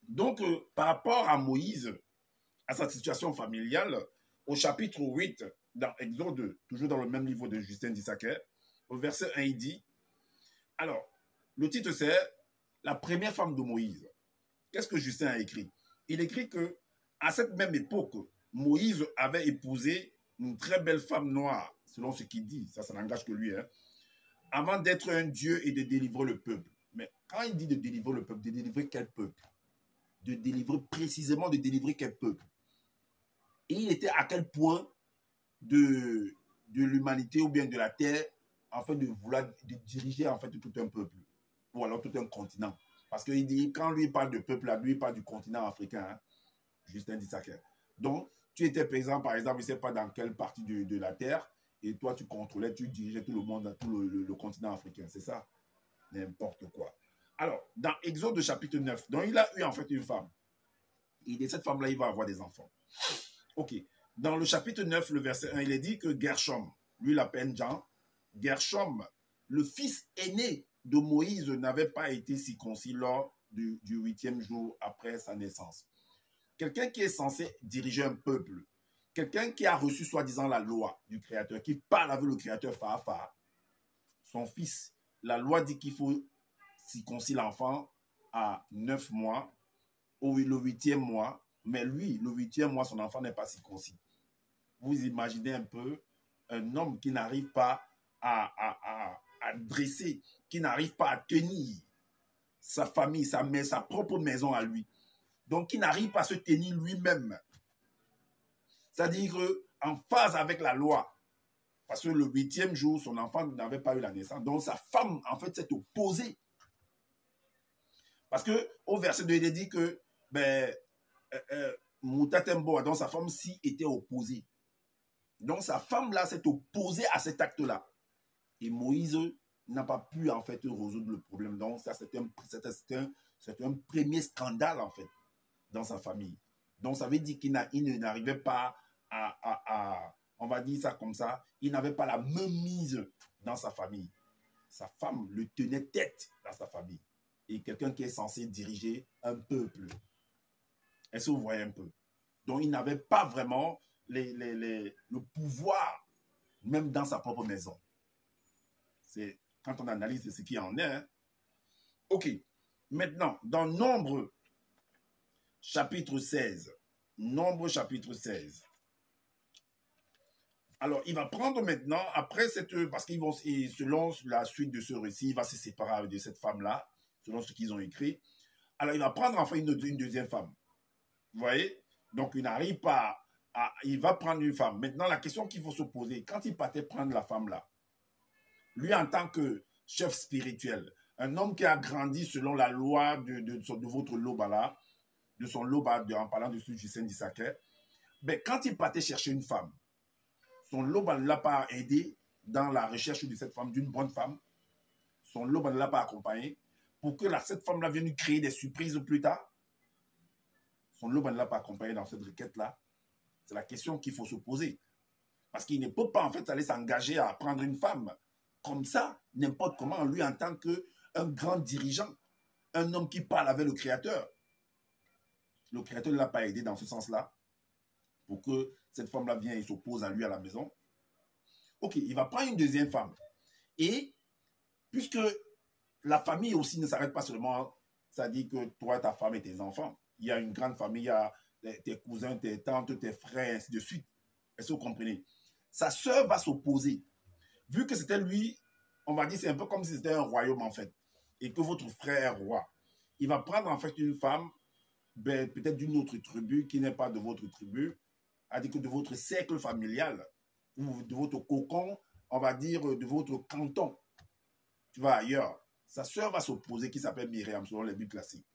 Donc, par rapport à Moïse, à sa situation familiale, au chapitre 8, dans Exode, toujours dans le même livre de Justin d'Issaquet, au verset 1, il dit, alors, le titre c'est La première femme de Moïse. Qu'est-ce que Justin a écrit? Il écrit que à cette même époque, Moïse avait épousé une très belle femme noire, selon ce qu'il dit, ça n'engage que lui, hein, avant d'être un Dieu et de délivrer le peuple. Mais quand il dit de délivrer le peuple, de délivrer quel peuple? De délivrer précisément, de délivrer quel peuple? Et il était à quel point de l'humanité ou bien de la terre en fait de vouloir de diriger en fait tout un peuple ou alors tout un continent. Parce qu'il dit, quand lui parle de peuple, lui il parle du continent africain, hein, Justin Dissaker. Donc, tu étais présent, par exemple, je ne sais pas dans quelle partie de la terre, et toi tu contrôlais, tu dirigeais tout le monde, tout le continent africain, c'est ça? N'importe quoi. Alors, dans Exode chapitre 9, donc il a eu en fait une femme. Et de cette femme-là, il va avoir des enfants. Ok. Dans le chapitre 9, le verset 1, il est dit que Gershom, lui l'appelle Jean, Gershom, le fils aîné de Moïse, n'avait pas été circoncis lors du 8e jour après sa naissance. Quelqu'un qui est censé diriger un peuple, quelqu'un qui a reçu soi-disant la loi du Créateur, qui parle avec le Créateur Fafa, son fils, la loi dit qu'il faut circoncire l'enfant à 9 mois, ou le 8e mois, mais lui, le 8e mois, son enfant n'est pas circoncis. Vous imaginez un peu un homme qui n'arrive pas à dresser, qui n'arrive pas à tenir sa famille, sa propre maison à lui. Donc, qui n'arrive pas à se tenir lui-même. C'est-à-dire en phase avec la loi. Parce que le 8e jour, son enfant n'avait pas eu la naissance. Donc, sa femme, en fait, s'est opposée. Parce qu'au verset 2, il est dit que Moutatembo, donc sa femme, si était opposée. Donc, sa femme-là s'est opposée à cet acte-là. Et Moïse n'a pas pu, en fait, résoudre le problème. Donc, ça, c'est un premier scandale, en fait, dans sa famille. Donc, ça veut dire qu'il n'arrivait pas on va dire ça comme ça, il n'avait pas la même mise dans sa famille. Sa femme le tenait tête dans sa famille. Et quelqu'un qui est censé diriger un peuple. Est-ce que vous voyez un peu? Donc, il n'avait pas vraiment le pouvoir, même dans sa propre maison. C'est quand on analyse ce qui en est. Hein. Ok. Maintenant, dans Nombre, chapitre 16. Nombre, chapitre 16. Alors, il va prendre maintenant, après cette... Parce qu'ils vont, selon la suite de ce récit, il va se séparer de cette femme-là, selon ce qu'ils ont écrit. Alors, il va prendre enfin une deuxième femme. Vous voyez? Donc, il n'arrive pas il va prendre une femme. Maintenant, la question qu'il faut se poser, quand il partait prendre la femme-là, lui, en tant que chef spirituel, un homme qui a grandi selon la loi de votre Loba, de son Loba, en parlant de celui du Saint d'Issaquet, ben, quand il partait chercher une femme, son Loba ne l'a pas aidé dans la recherche de cette femme, d'une bonne femme. Son Loba ne l'a pas accompagné pour que cette femme-là vienne lui créer des surprises plus tard. Son Loba ne l'a pas accompagné dans cette requête-là. C'est la question qu'il faut se poser. Parce qu'il ne peut pas en fait aller s'engager à prendre une femme comme ça, n'importe comment, lui en tant qu'un grand dirigeant, un homme qui parle avec le Créateur. Le Créateur ne l'a pas aidé dans ce sens-là pour que cette femme-là vienne et s'oppose à lui à la maison. Ok, il va prendre une deuxième femme. Et puisque la famille aussi ne s'arrête pas seulement, ça dit que toi, ta femme et tes enfants. Il y a une grande famille, il y a tes cousins, tes tantes, tes frères, ainsi de suite. Est-ce que vous comprenez? Sa sœur va s'opposer. Vu que c'était lui, on va dire, c'est un peu comme si c'était un royaume en fait. Et que votre frère est roi. Il va prendre en fait une femme, peut-être d'une autre tribu qui n'est pas de votre tribu, c'est-à-dire que de votre cercle familial, ou de votre cocon, on va dire de votre canton. Tu vas ailleurs. Sa sœur va s'opposer, qui s'appelle Myriam, selon les Bibles classiques.